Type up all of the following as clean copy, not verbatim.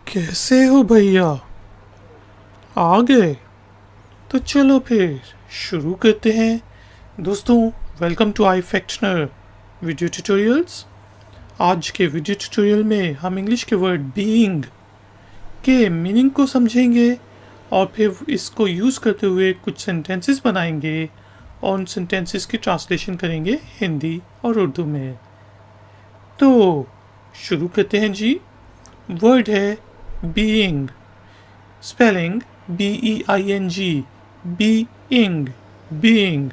कैसे हो भैया? आ गए? तो चलो फिर शुरू करते हैं। दोस्तों, वेलकम टू आई फैक्शनर वीडियो ट्यूटोरियल्स। आज के वीडियो ट्यूटोरियल में हम इंग्लिश के वर्ड बीइंग के मीनिंग को समझेंगे और फिर इसको यूज़ करते हुए कुछ सेंटेंसेस बनाएंगे और उन सेंटेंसेस की ट्रांसलेशन करेंगे हिंदी और उर्दू में। तो शुरू करते हैं जी। वर्ड है being, spelling BEING, being, being.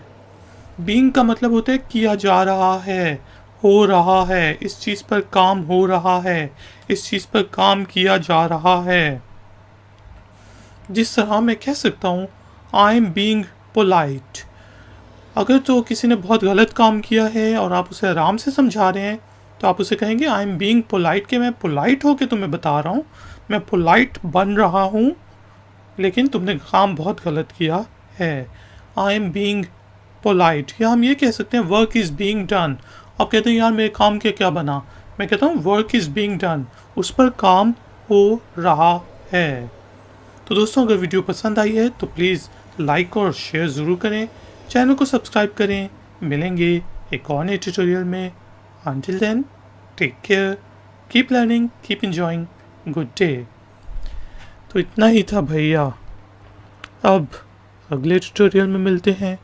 Being का मतलब होता है किया जा रहा है, हो रहा है, इस चीज़ पर काम हो रहा है, इस चीज़ पर काम किया जा रहा है। जिस तरह मैं कह सकता हूँ आई एम बीइंग पोलाइट। अगर तो किसी ने बहुत गलत काम किया है और आप उसे आराम से समझा रहे हैं तो आप उसे कहेंगे आई एम बीइंग पोलाइट, कि मैं पोलाइट होके तुम्हें बता रहा हूँ, मैं पोलाइट बन रहा हूँ, लेकिन तुमने काम बहुत गलत किया है। I am being polite. या हम ये कह सकते हैं वर्क इज़ बीइंग डन। आप कहते हैं यार मेरे काम के क्या बना, मैं कहता हूँ वर्क इज़ बीइंग डन, उस पर काम हो रहा है। तो दोस्तों, अगर वीडियो पसंद आई है तो प्लीज़ लाइक और शेयर ज़रूर करें, चैनल को सब्सक्राइब करें। मिलेंगे एक और नए ट्यूटोरियल में। Until then, take care, keep learning, keep enjoying, good day. तो इतना ही था भैया। अब अगले ट्यूटोरियल में मिलते हैं।